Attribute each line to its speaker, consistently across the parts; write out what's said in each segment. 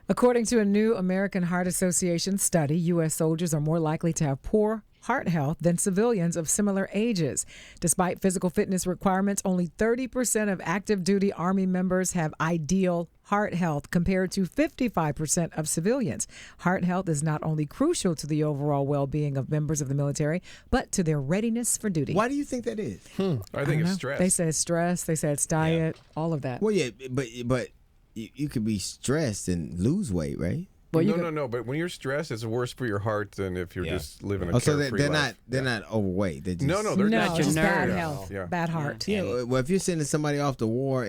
Speaker 1: According to a new American Heart Association study, U.S. soldiers are more likely to have poor heart health than civilians of similar ages. Despite physical fitness requirements, only 30% of active duty Army members have ideal heart health compared to 55% of civilians. Heart health is not only crucial to the overall well-being of members of the military, but to their readiness for duty.
Speaker 2: Why do you think that is?
Speaker 3: I think it's stress.
Speaker 1: They say it's stress, they say it's diet, all of that.
Speaker 2: Well, yeah, but you could be stressed and lose weight, right?
Speaker 1: Well,
Speaker 3: no. But when you're stressed, it's worse for your heart than if you're just living a carefree life.
Speaker 2: They're not overweight. They're just,
Speaker 3: they're
Speaker 1: no, just bad
Speaker 3: nerves.
Speaker 1: health, bad heart.
Speaker 2: Yeah. Well, if you're sending somebody off to war,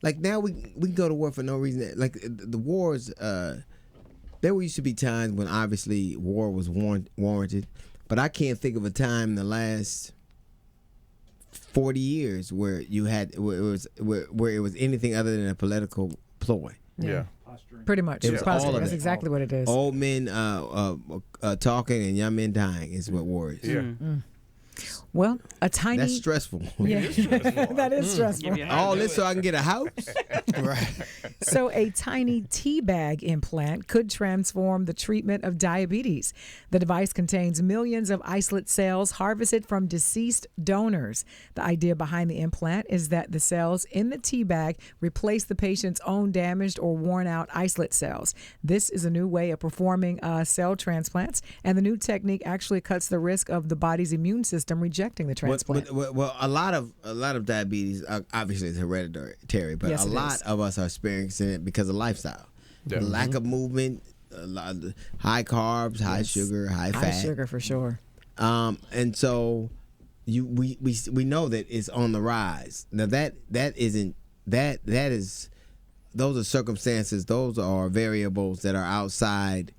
Speaker 2: like now we can go to war for no reason. Like the wars, there used to be times when obviously war was warranted, but I can't think of a time in the last 40 years where it was anything other than a political ploy.
Speaker 3: Yeah.
Speaker 1: Pretty much.
Speaker 2: It was all of
Speaker 1: That's
Speaker 2: it.
Speaker 1: exactly what it is.
Speaker 2: Old men talking and young men dying is what war is.
Speaker 3: Yeah.
Speaker 1: Well,
Speaker 2: That's stressful.
Speaker 1: Yeah, that is stressful.
Speaker 2: All this so I can get a house?
Speaker 4: Right.
Speaker 1: So a tiny tea bag implant could transform the treatment of diabetes. The device contains millions of islet cells harvested from deceased donors. The idea behind the implant is that the cells in the tea bag replace the patient's own damaged or worn out islet cells. This is a new way of performing cell transplants, and the new technique actually cuts the risk of the body's immune system rejecting the transplant.
Speaker 2: Well, a lot of diabetes obviously is hereditary, but
Speaker 1: Yes,
Speaker 2: a lot of us are experiencing it because of lifestyle.
Speaker 3: Yeah.
Speaker 2: The lack of movement, high carbs, high sugar, high fat.
Speaker 1: High sugar for sure.
Speaker 2: And so we know that it's on the rise. Now that is those are circumstances, those are variables that are outside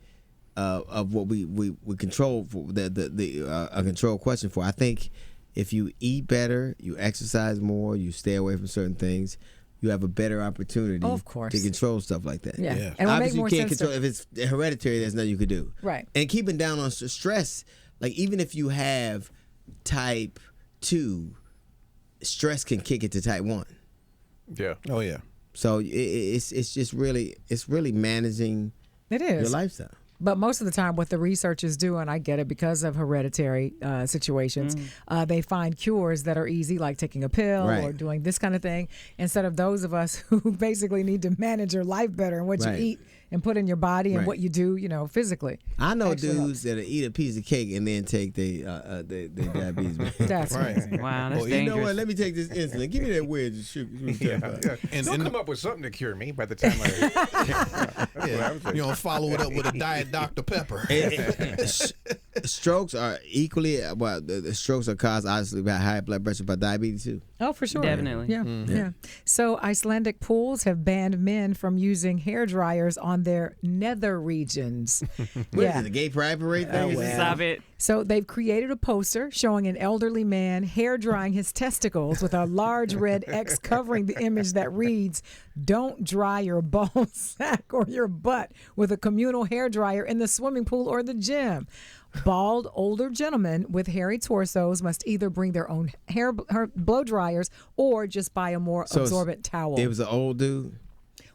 Speaker 2: of what we control for a control question for. I think if you eat better, you exercise more, you stay away from certain things, you have a better opportunity
Speaker 1: of course.
Speaker 2: to control stuff like that.
Speaker 1: Yeah. And
Speaker 2: obviously
Speaker 1: you
Speaker 2: can't control if it's hereditary. There's nothing you could do.
Speaker 1: Right.
Speaker 2: And keeping down on stress, like even if you have type 2, stress can kick it to type 1.
Speaker 3: Yeah.
Speaker 4: Oh yeah.
Speaker 2: So it's just really managing
Speaker 1: It is.
Speaker 2: your lifestyle.
Speaker 1: But most of the time, what the researchers do, and I get it because of hereditary situations, they find cures that are easy, like taking a pill or doing this kind of thing, instead of those of us who basically need to manage your life better and what you eat and put in your body and what you do, physically.
Speaker 2: I know dudes that'll eat a piece of cake and then take their diabetes.
Speaker 1: That's
Speaker 4: right.
Speaker 5: Wow, that's dangerous.
Speaker 2: You know what? Let me take this insulin. Give me that wedge of sugar.
Speaker 3: And they'll come up with something to cure me by the time I...
Speaker 4: You don't follow it up with a Diet Dr. Pepper.
Speaker 2: Strokes are equally the strokes are caused obviously by high blood pressure, by diabetes too.
Speaker 1: Oh, for sure.
Speaker 5: Definitely.
Speaker 1: Yeah. So Icelandic pools have banned men from using hair dryers on their nether regions.
Speaker 2: What is it, the gay pride parade thing?
Speaker 5: Stop it.
Speaker 1: So they've created a poster showing an elderly man hair drying his testicles with a large red X covering the image that reads, "Don't dry your ball sack or your butt with a communal hair dryer in the swimming pool or the gym." Bald older gentlemen with hairy torsos must either bring their own hair blow dryers or just buy a more absorbent towel.
Speaker 2: It was an old dude.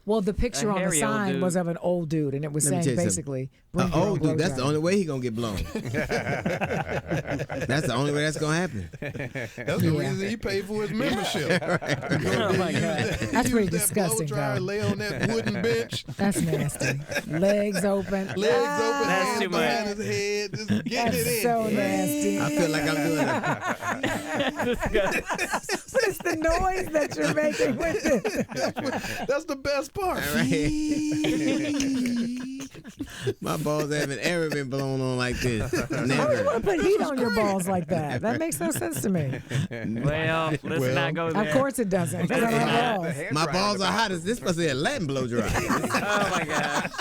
Speaker 1: Well, the picture on the sign was of an old dude, and it was saying basically, bring your own
Speaker 2: old
Speaker 1: blow
Speaker 2: dude. That's
Speaker 1: dryer.
Speaker 2: the only way he gonna get blown. That's the only way that's gonna happen.
Speaker 4: That's the reason he paid for his membership.
Speaker 1: Oh my God, that's pretty disgusting.
Speaker 4: Blow dryer,
Speaker 1: Though.
Speaker 4: lay on that wooden bench.
Speaker 1: That's nasty. Legs open.
Speaker 5: That's too
Speaker 4: behind
Speaker 5: much.
Speaker 4: his head, just getting it in.
Speaker 1: So nasty.
Speaker 2: I feel like I'm doing
Speaker 1: But it's the noise that you're making with it.
Speaker 4: That's the best part.
Speaker 2: My balls haven't ever been blown on like this.
Speaker 1: Why would you
Speaker 2: Never.
Speaker 1: want to put heat on your balls like that? That makes no sense to me.
Speaker 5: Well, let's not go there.
Speaker 1: Of course it doesn't. Because I don't have balls.
Speaker 2: My balls are hot as this must be a Latin blow dryer.
Speaker 5: Oh my God.